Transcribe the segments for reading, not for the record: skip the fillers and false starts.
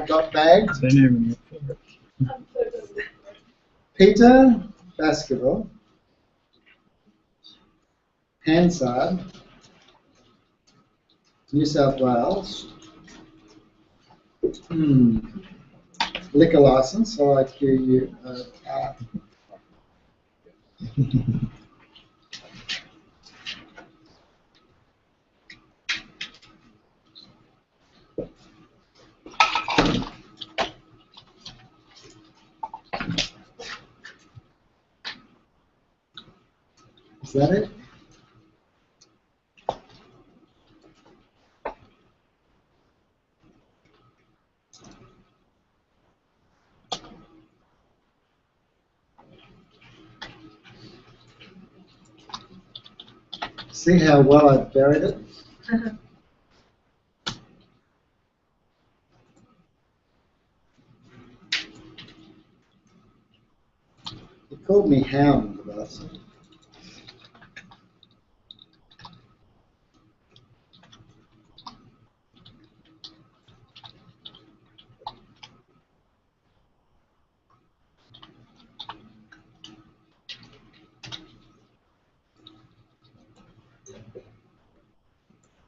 got bags. They didn't even Peter, basketball. Hansard, New South Wales. Liquor license, LIQUR. Is that it? See how well I've buried it? He called me Hound, the bastard.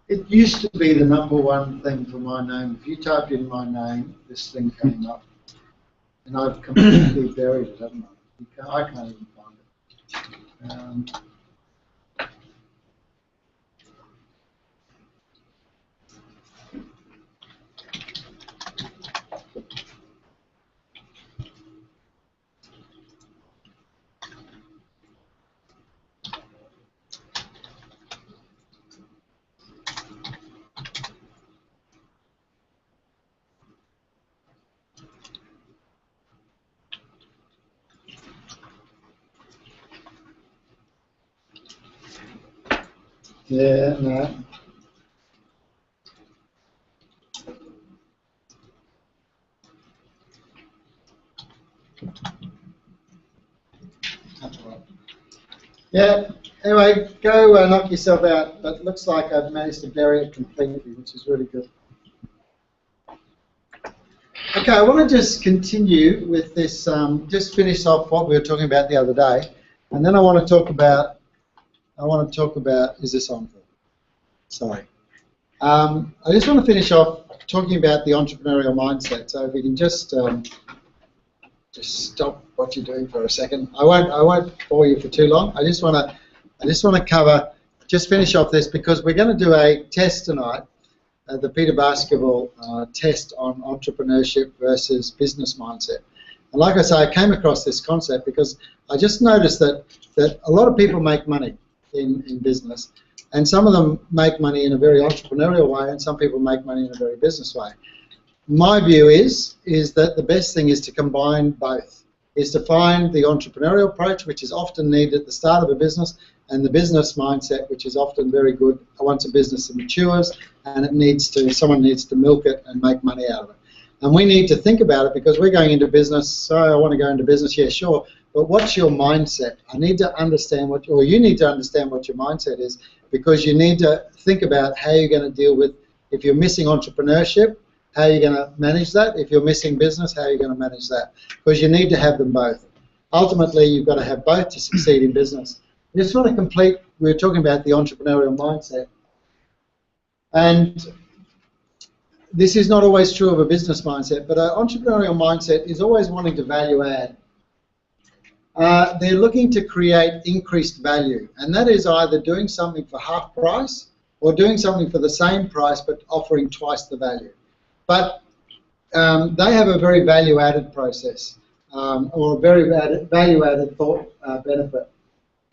It used to be the #1 thing for my name. If you typed in my name, this thing came up. And I've completely buried it, haven't I? I can't even find it. Yeah, no. Yeah, anyway, go knock yourself out, but it looks like I've managed to bury it completely, which is really good. Okay, I want to just continue with this, just finish off what we were talking about the other day, and then I want to talk about, is this on? Sorry. I just want to finish off talking about the entrepreneurial mindset, so if you can just stop what you're doing for a second. I won't bore you for too long. I just want to finish off this because we're going to do a test tonight, the Peter Basketball test on entrepreneurship versus business mindset. And like I say, I came across this concept because I just noticed that a lot of people make money in business, and some of them make money in a very entrepreneurial way, and some people make money in a very business way. My view is that the best thing is to combine both, is to find the entrepreneurial approach, which is often needed at the start of a business, and the business mindset, which is often very good once a business matures, and someone needs to milk it and make money out of it. And we need to think about it because we're going into business. So I want to go into business, yeah, sure. But what's your mindset? I need to understand you need to understand what your mindset is, because you need to think about how you're going to deal with, if you're missing entrepreneurship, how you're going to manage that. If you're missing business, how you're going to manage that. Because you need to have them both. Ultimately, you've got to have both to succeed in business. I just want to complete, we were talking about the entrepreneurial mindset. And this is not always true of a business mindset, but an entrepreneurial mindset is always wanting to value add. They're looking to create increased value, and that is either doing something for half price or doing something for the same price but offering twice the value. But they have a very value-added process or a very value-added thought benefit.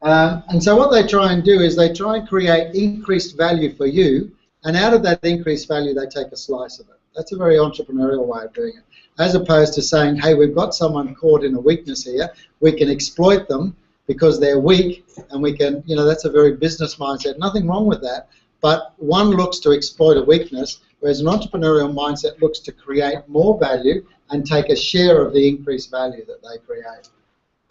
And so what they try and do is they try and create increased value for you, and out of that increased value they take a slice of it. That's a very entrepreneurial way of doing it, as opposed to saying, hey, we've got someone caught in a weakness here, we can exploit them because they're weak, and we can, that's a very business mindset. Nothing wrong with that, but one looks to exploit a weakness, whereas an entrepreneurial mindset looks to create more value and take a share of the increased value that they create.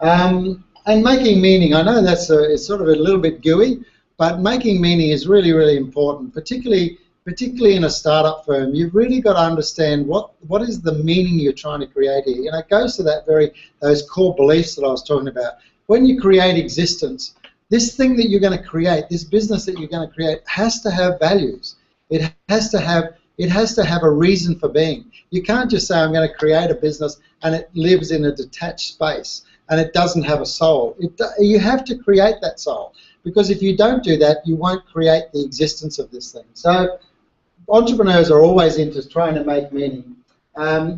And making meaning, I know it's sort of a little bit gooey, but making meaning is really, really important, particularly particularly in a startup firm, you've really got to understand what is the meaning you're trying to create here. You know, it goes to those core beliefs that I was talking about. When you create existence, this thing that you're going to create, this business that you're going to create, has to have values. It has to have a reason for being. You can't just say, I'm going to create a business and it lives in a detached space and it doesn't have a soul. You have to create that soul, because if you don't do that, you won't create the existence of this thing. So entrepreneurs are always into trying to make meaning.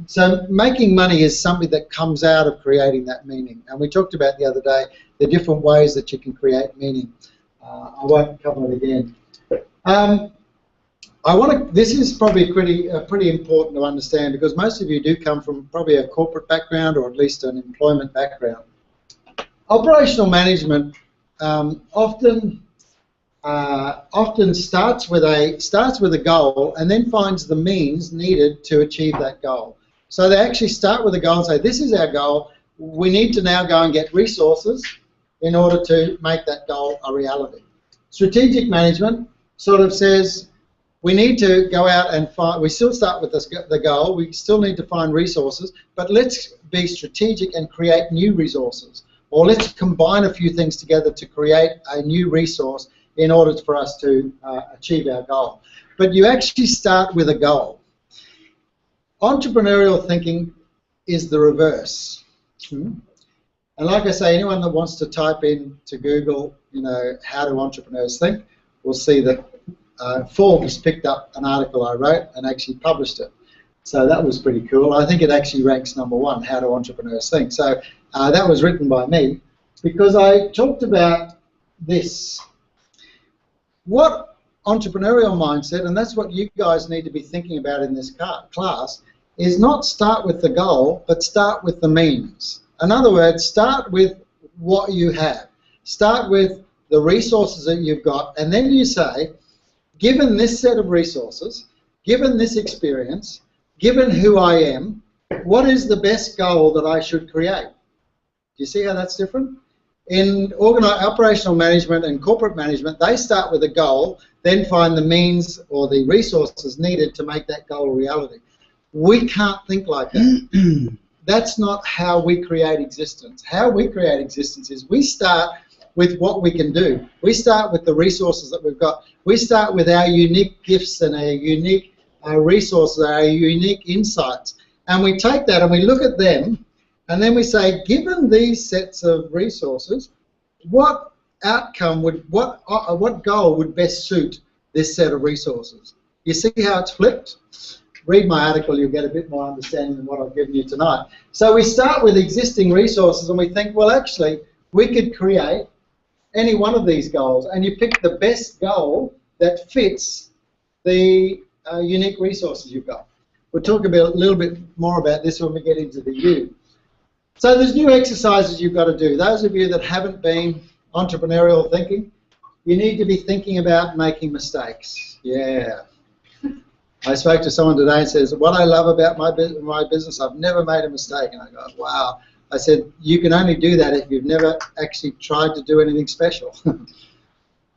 So making money is something that comes out of creating that meaning. And we talked about the other day the different ways that you can create meaning. I won't cover it again. This is probably pretty important to understand, because most of you do come from probably a corporate background or at least an employment background. Operational management often starts with a goal and then finds the means needed to achieve that goal. So they actually start with a goal and say, this is our goal. We need to now go and get resources in order to make that goal a reality. Strategic management sort of says, we need to go out and find, we still start with the goal, we still need to find resources, but let's be strategic and create new resources. Or let's combine a few things together to create a new resource in order for us to achieve our goal. But you actually start with a goal. Entrepreneurial thinking is the reverse. And like I say, anyone that wants to type in to Google, you know, how do entrepreneurs think, will see that Forbes picked up an article I wrote and actually published it. So that was pretty cool. I think it actually ranks #1, how do entrepreneurs think. So that was written by me because I talked about this. What entrepreneurial mindset, and that's what you guys need to be thinking about in this class, is not start with the goal, but start with the means. In other words, start with what you have. Start with the resources that you've got, and then you say, given this set of resources, given this experience, given who I am, what is the best goal that I should create? Do you see how that's different? In operational management and corporate management, they start with a goal, then find the means or the resources needed to make that goal a reality. We can't think like that. That's not how we create existence. How we create existence is we start with what we can do. We start with the resources that we've got. We start with our unique gifts and our unique resources, our unique insights. And we take that and we look at them, and then we say, given these sets of resources, what outcome would, what goal would best suit this set of resources? You see how it's flipped? Read my article, you'll get a bit more understanding than what I've given you tonight. So we start with existing resources and we think, well, actually, we could create any one of these goals, and you pick the best goal that fits the unique resources you've got. We'll talk a little bit more about this when we get into the you. So there's new exercises you've got to do. Those of you that haven't been entrepreneurial thinking, you need to be thinking about making mistakes. Yeah. I spoke to someone today and says, what I love about my business, I've never made a mistake. And I go, wow. I said, you can only do that if you've never actually tried to do anything special.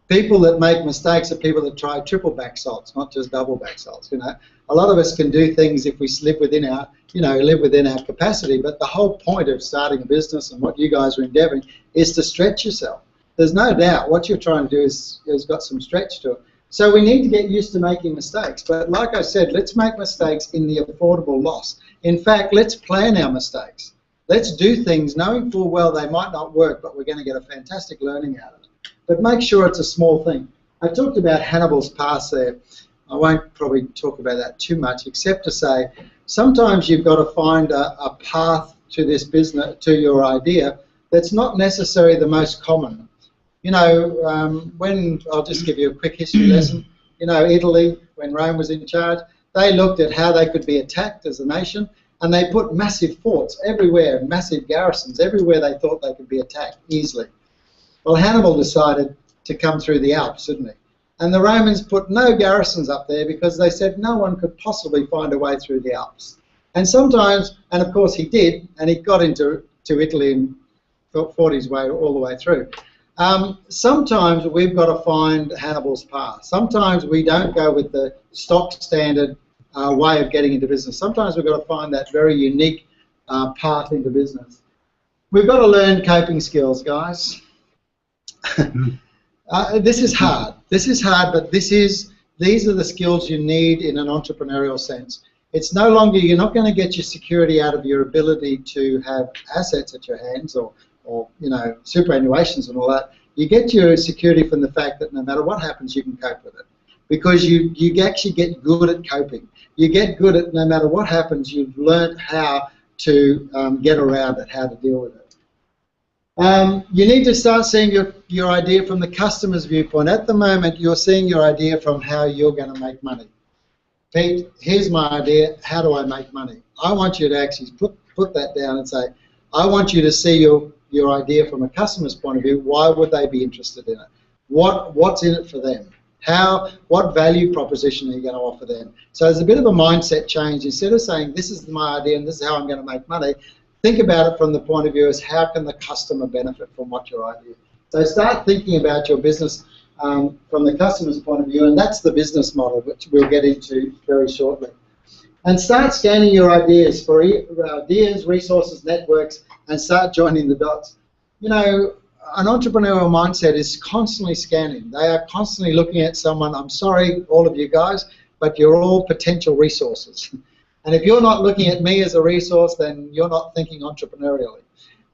People that make mistakes are people that try triple back salts, not just double back salts. You know, a lot of us can do things if we live within our, live within our capacity. But the whole point of starting a business and what you guys are endeavouring is to stretch yourself. There's no doubt what you're trying to do has got some stretch to it. So we need to get used to making mistakes. But like I said, let's make mistakes in the affordable loss. In fact, let's plan our mistakes. Let's do things knowing full well they might not work, but we're going to get a fantastic learning out of it. But make sure it's a small thing. I talked about Hannibal's pass there. I won't probably talk about that too much, except to say sometimes you've got to find a path to this business, to your idea, that's not necessarily the most common. When I'll just give you a quick history lesson. Italy, when Rome was in charge, they looked at how they could be attacked as a nation, and they put massive forts everywhere, massive garrisons everywhere they thought they could be attacked easily. Well, Hannibal decided to come through the Alps, didn't he? And the Romans put no garrisons up there because they said no one could possibly find a way through the Alps. And sometimes, and of course he did, and he got into Italy and fought his way all the way through. Sometimes we've got to find Hannibal's path. Sometimes we don't go with the stock standard way of getting into business. Sometimes we've got to find that very unique path into business. We've got to learn coping skills, guys. This is hard. This is hard, but these are the skills you need in an entrepreneurial sense. It's no longer, you're not going to get your security out of your ability to have assets at your hands or you know, superannuations and all that. You get your security from the fact that no matter what happens, you can cope with it. Because you actually get good at coping. You get good at, no matter what happens, you've learned how to get around it, how to deal with it. You need to start seeing your idea from the customer's viewpoint. At the moment, you're seeing your idea from how you're going to make money. Pete, here's my idea, how do I make money? I want you to actually put that down and say, I want you to see your idea from a customer's point of view. Why would they be interested in it? What's in it for them? What value proposition are you going to offer them? So there's a bit of a mindset change. Instead of saying, this is my idea and this is how I'm going to make money, think about it from the point of view as how can the customer benefit from what your idea is. So start thinking about your business from the customer's point of view, and that's the business model, which we'll get into very shortly. And start scanning your ideas for ideas, resources, networks, and start joining the dots. You know, an entrepreneurial mindset is constantly scanning. They are constantly looking at someone. I'm sorry, all of you guys, but you're all potential resources. And if you're not looking at me as a resource, then you're not thinking entrepreneurially.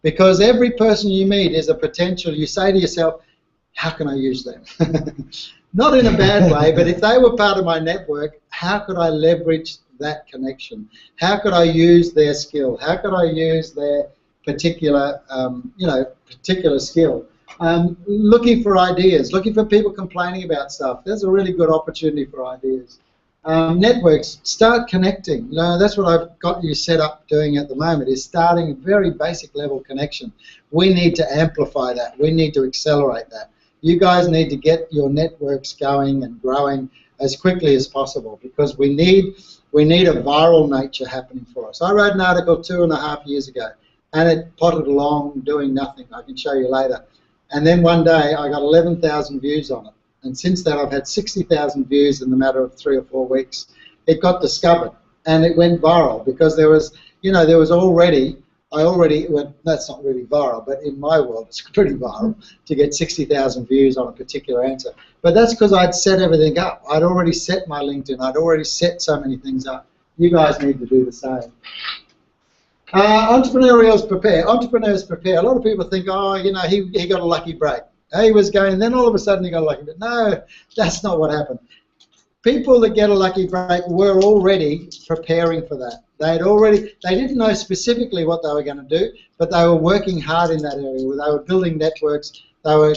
Because every person you meet is a potential. You say to yourself, how can I use them? Not in a bad way, but if they were part of my network, how could I leverage that connection? How could I use their skill? How could I use their particular, particular skill? Looking for ideas, looking for people complaining about stuff. There's a really good opportunity for ideas. Networks, start connecting. That's what I've got you set up doing at the moment, is starting a very basic level connection. We need to amplify that. We need to accelerate that. You guys need to get your networks going and growing as quickly as possible, because we need a viral nature happening for us. I wrote an article 2.5 years ago, and it potted along doing nothing. I can show you later. And then one day I got 11,000 views on it. And since then I've had 60,000 views in the matter of 3 or 4 weeks. It got discovered and it went viral because there was already, well, that's not really viral, but in my world it's pretty viral to get 60,000 views on a particular answer. But that's because I'd set everything up. I'd already set my LinkedIn. I'd already set so many things up. You guys need to do the same. Entrepreneurs prepare. A lot of people think, oh, you know, he got a lucky break. He was going, and then all of a sudden he got a lucky break. No, that's not what happened. People that get a lucky break were already preparing for that. They didn't know specifically what they were going to do, but they were working hard in that area. They were building networks. They were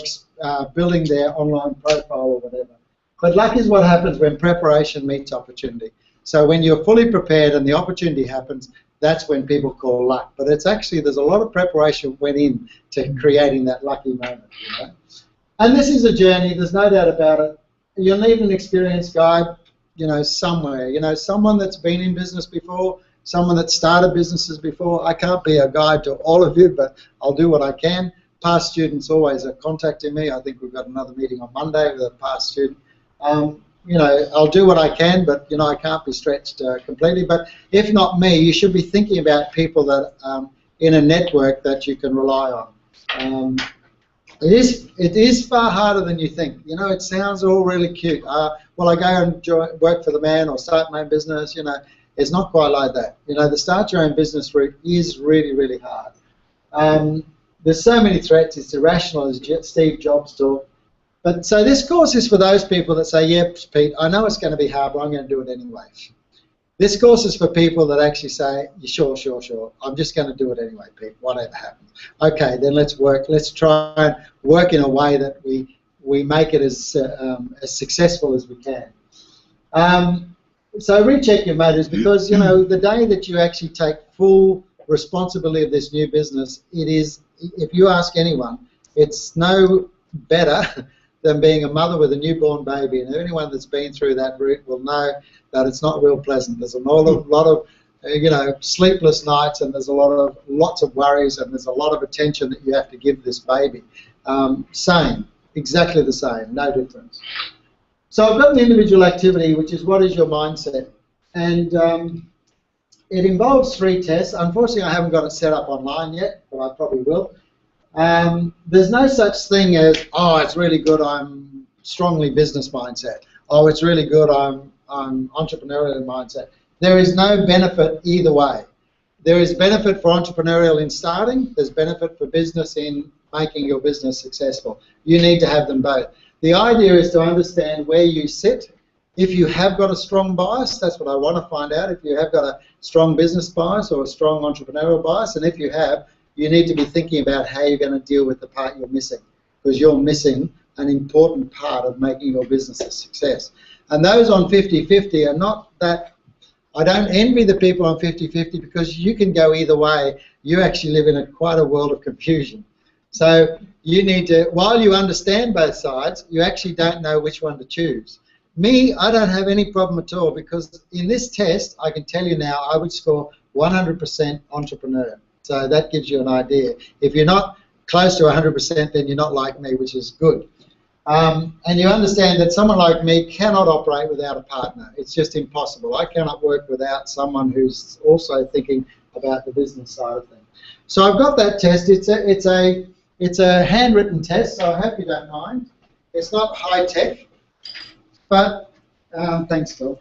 building their online profile or whatever. But luck is what happens when preparation meets opportunity. So when you're fully prepared and the opportunity happens, that's when people call luck. But it's actually, there's a lot of preparation went in to creating that lucky moment. You know? And this is a journey, there's no doubt about it. You'll need an experienced guide, you know, somewhere. You know, someone that's been in business before, someone that started businesses before. I can't be a guide to all of you, but I'll do what I can. Past students always are contacting me. I think we've got another meeting on Monday with a past student. You know, I'll do what I can, but, you know, I can't be stretched completely. But if not me, you should be thinking about people that in a network that you can rely on. It is far harder than you think. You know, it sounds all really cute. Well, I go and work for the man or start my own business. You know, it's not quite like that. You know, the start your own business route is really, really hard. There's so many threats. It's irrational, as Steve Jobs talked. But so this course is for those people that say, yep, Pete, I know it's going to be hard, but I'm going to do it anyway. This course is for people that actually say, sure, I'm just going to do it anyway, Pete, whatever happens. Okay, then let's work. Let's try and work in a way that we make it as successful as we can. So recheck your motives, because, you know, the day that you actually take full responsibility of this new business, it is, if you ask anyone, it's no better than being a mother with a newborn baby, and anyone that's been through that route will know that it's not real pleasant. There's a lot of you know, sleepless nights, and there's lots of worries, and there's a lot of attention that you have to give this baby. Same, exactly the same, no difference. So I've got an individual activity, which is what is your mindset? And it involves 3 tests. Unfortunately, I haven't got it set up online yet, but I probably will. There's no such thing as, oh, it's really good, I'm strongly business mindset. Oh, it's really good, I'm entrepreneurial mindset. There is no benefit either way. There is benefit for entrepreneurial in starting. There's benefit for business in making your business successful. You need to have them both. The idea is to understand where you sit. If you have got a strong bias, that's what I want to find out. If you have got a strong business bias or a strong entrepreneurial bias, and if you have, you need to be thinking about how you're going to deal with the part you're missing, because you're missing an important part of making your business a success. And those on 50-50 are not that. I don't envy the people on 50-50 because you can go either way. You actually live in quite a world of confusion. So you need to, while you understand both sides, you actually don't know which one to choose. Me, I don't have any problem at all, because in this test, I can tell you now, I would score 100% entrepreneur. So that gives you an idea. If you're not close to 100%, then you're not like me, which is good. And you understand that someone like me cannot operate without a partner. It's just impossible. I cannot work without someone who's also thinking about the business side of things. So I've got that test. It's a handwritten test, so I hope you don't mind. It's not high tech, but thanks, Phil.